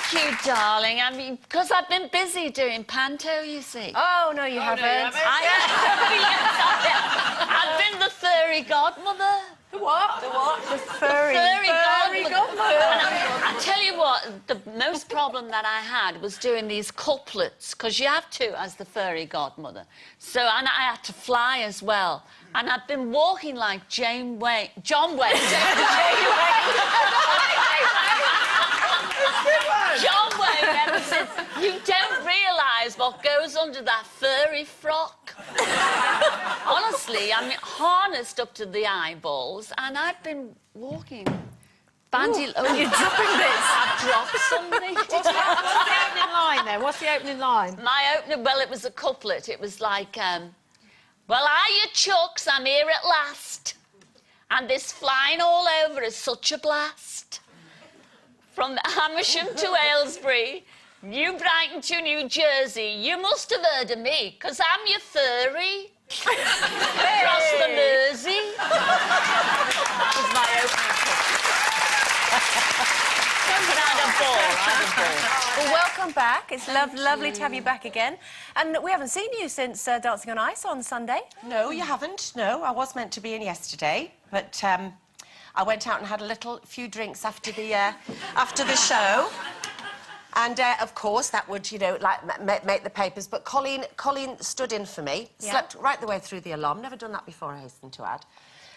Thank you, darling. I mean, because I've been busy doing panto, you see. Oh, no, you haven't. I've been the furry godmother. The what? The what? The furry godmother. I tell you what, the most problem that I had was doing these couplets, because you have to as the furry godmother. So, and I had to fly as well. And I've been walking like John Wayne. John Wayne, ever since. You don't realise what goes under that furry frock. Honestly, I'm harnessed up to the eyeballs, and I've been walking. Bandy... Oh, you're dropping this. I've dropped something. What's the opening line, then? What's the opening line? My opening... Well, it was a couplet. It was like, well, are you chucks? I'm here at last. And this flying all over is such a blast. From Amersham to Aylesbury, New Brighton to New Jersey, you must have heard of me, 'cause I'm your furry. Across the Mersey. That was my opening But I had a ball. Well, welcome back. It's lovely to have you back again. And we haven't seen you since Dancing on Ice on Sunday. No, you haven't. No, I was meant to be in yesterday, but I went out and had a few drinks after the show. And, of course, that would, you know, like, make the papers. But Colleen stood in for me, slept right the way through the alarm. Never done that before, I hasten to add.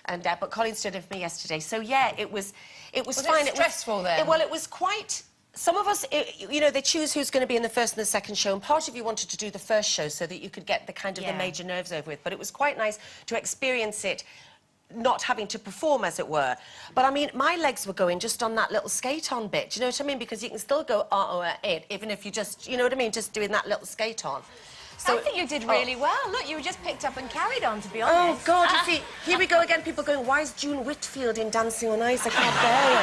And, but Colleen stood in for me yesterday. So, yeah, it was fine. It stressful, then? Well, it was quite... Some of us, you know, they choose who's going to be in the first and the second show, and part of you wanted to do the first show so that you could get the kind of the major nerves over with. But it was quite nice to experience it not having to perform, as it were. But, I mean, my legs were going just on that little skate-on bit, do you know what I mean? Because you can still go, even if you just, you know what I mean, just doing that little skate-on. So, I think you did really well. Look, you were just picked up and carried on, to be honest. Oh, God, you see, here we go again, people going, why is June Whitfield in Dancing on Ice? I can't bear it.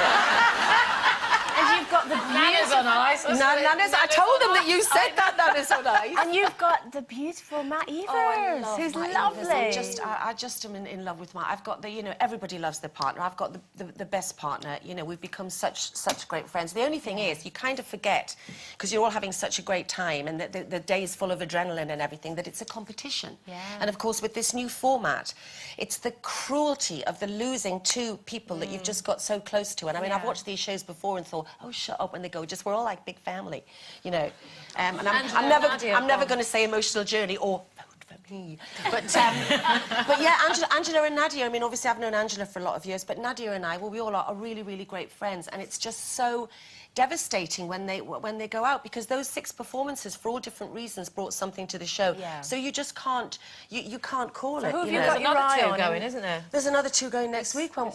And you've got the Nanas on Ice. Nanas, I told them that you said that, Nanas on Ice. And you've got the beautiful Matt Evers, who's lovely. I just am in love with Matt. I've got the, you know, everybody loves their partner. I've got the best partner. You know, we've become such great friends. The only thing is, you kind of forget, because you're all having such a great time, and the day is full of adrenaline and everything, that it's a competition. Yeah. And, of course, with this new format, it's the cruelty of the losing two people that you've just got so close to. And, I mean, I've watched these shows before and thought, oh, shut up, when they go, we're all like big family, you know. And I'm never going to say emotional journey or vote for me. But yeah, Angela and Nadia, I mean, obviously I've known Angela for a lot of years, but Nadia and I, well, we all are really, really great friends, and it's just so devastating when they go out, because those 6 performances, for all different reasons, brought something to the show. Yeah. So you just can't, you can't call it. Who have you got your eye on going, isn't there? There's another 2 going next week when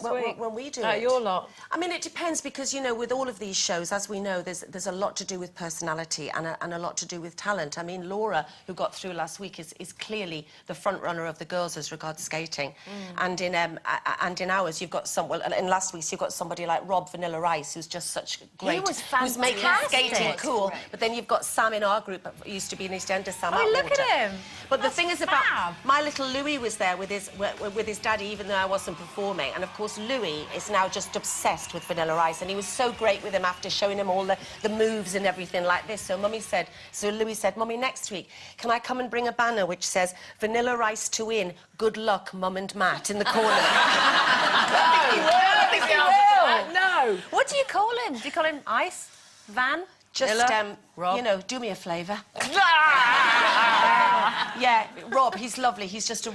we do it. Your lot. I mean, it depends, because, you know, with all of these shows, as we know, there's a lot to do with personality and a lot to do with talent. I mean, Laura, who got through last week, is clearly the front runner of the girls as regards skating. And in ours, you've got in last week's, you've got somebody like Rob Vanilla Rice, who's just such great. Who's making skating cool. But then you've got Sam in our group, used to be in EastEnders, Sam. Oh, look at him. But the thing is about my little Louis was there with his daddy, even though I wasn't performing. And of course, Louis is now just obsessed with Vanilla Ice, and he was so great with him after showing him all the moves and everything like this. So Louis said, Mummy, next week, can I come and bring a banner which says Vanilla Ice to win, good luck, Mum and Matt, in the corner? I think he will. No. What do you call him? Do you call him Ice? Van? Just, Rob? you know, do me a favour. Yeah, Rob, he's lovely. He's a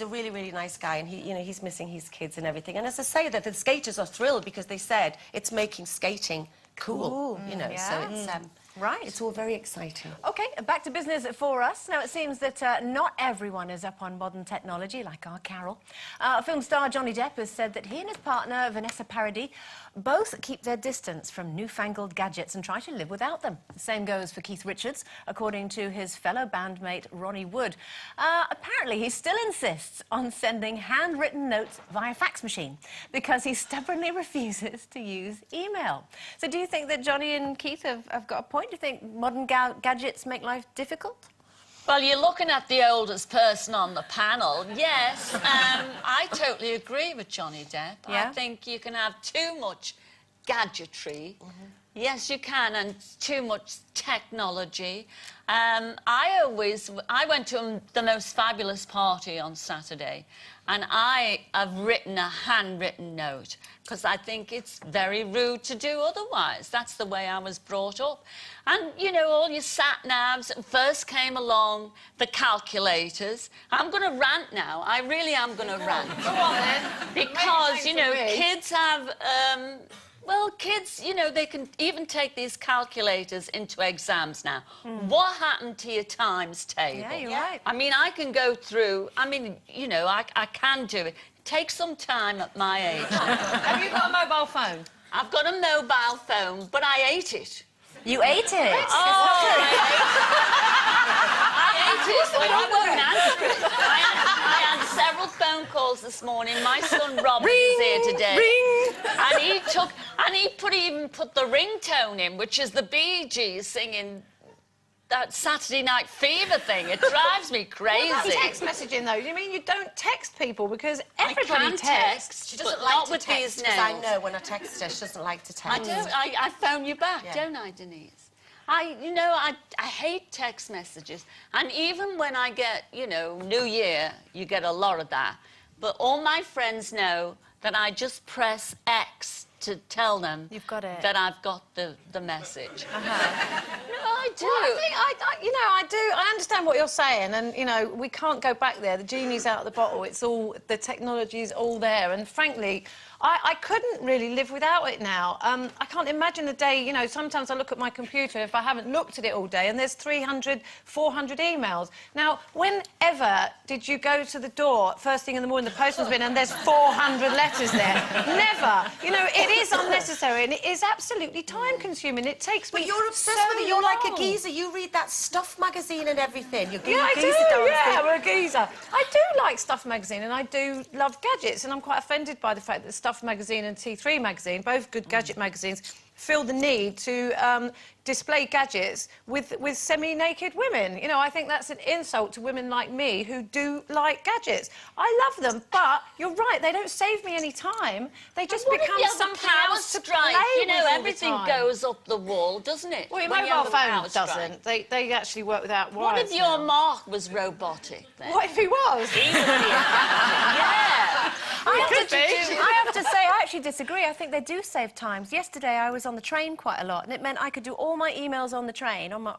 really, really nice guy, and he's missing his kids and everything. And as I say, that the skaters are thrilled, because they said it's making skating cool. You know, so it's right. It's all very exciting. OK, back to business for us. Now, it seems that not everyone is up on modern technology, like our Carol. Film star Johnny Depp has said that he and his partner, Vanessa Paradis, both keep their distance from newfangled gadgets and try to live without them. The same goes for Keith Richards, according to his fellow bandmate Ronnie Wood. Apparently, he still insists on sending handwritten notes via fax machine because he stubbornly refuses to use email. So do you think that Johnny and Keith have got a point? Do you think modern gadgets make life difficult? Well, you're looking at the oldest person on the panel. Yes, I totally agree with Johnny Depp. Yeah? I think you can have too much gadgetry. Yes, you can, and too much technology. I went to the most fabulous party on Saturday, and I have written a handwritten note because I think it's very rude to do otherwise. That's the way I was brought up. And, you know, all your sat-navs first came along, the calculators. I'm going to rant now. I really am going to rant. Go on, then. Because, you know, kids have... well, kids, you know, they can even take these calculators into exams now. What happened to your times table? Yeah, you're right. I mean, I can go through... I mean, you know, I can do it. Take some time at my age. Have you got a mobile phone? I've got a mobile phone, but I ate it. You ate it? I ate it, but I won't answer it. I had several phone calls this morning. My son Robert is here today. Ring! And he even put the ringtone in, which is the Bee Gees singing that Saturday Night Fever thing. It drives me crazy. What about text messaging, though? You mean you don't text people? Because everybody I can texts. She doesn't but like not to with text, these because I nails. know when I text her, she doesn't like to text. I phone you back, Yeah. don't I, Denise? I hate text messages. And even when I get, you know, New Year, you get a lot of that. But all my friends know that I just press X to tell them You've got it. that I've got the message. No, I do. Well, I think I understand what you're saying, and you know, we can't go back there. The genie's out of the bottle. It's all the technology's all there, and frankly, I couldn't really live without it now. I can't imagine a day. You know, sometimes I look at my computer if I haven't looked at it all day, and there's 300, 400 emails. Now, whenever did you go to the door first thing in the morning? The postman's been, and there's 400 letters there. Never. You know, it is unnecessary, and it is absolutely time-consuming. It takes me. But you're obsessed so with it. You're like a long. geezer. You read that Stuff magazine and everything. You're Yeah, I geezer do. downstairs. Yeah, we're a geezer. I do like Stuff magazine, and I do love gadgets, and I'm quite offended by the fact that Stuff magazine and T3 magazine, both good gadget magazines, feel the need to display gadgets with semi-naked women. You know, I think that's an insult to women like me who do like gadgets. I love them, but you're right, they don't save me any time. They just What if become you have a something power else to strike? play You know, with all the everything time. goes up the wall, doesn't it? Well, your when you mobile have a power phone strike? doesn't. They actually work without wires. What if your now. Mark was robotic then? What if he was? He would be yeah. I have to say, I actually disagree. I think they do save times. Yesterday, I was on the train quite a lot, and it meant I could do all my emails on the train, on my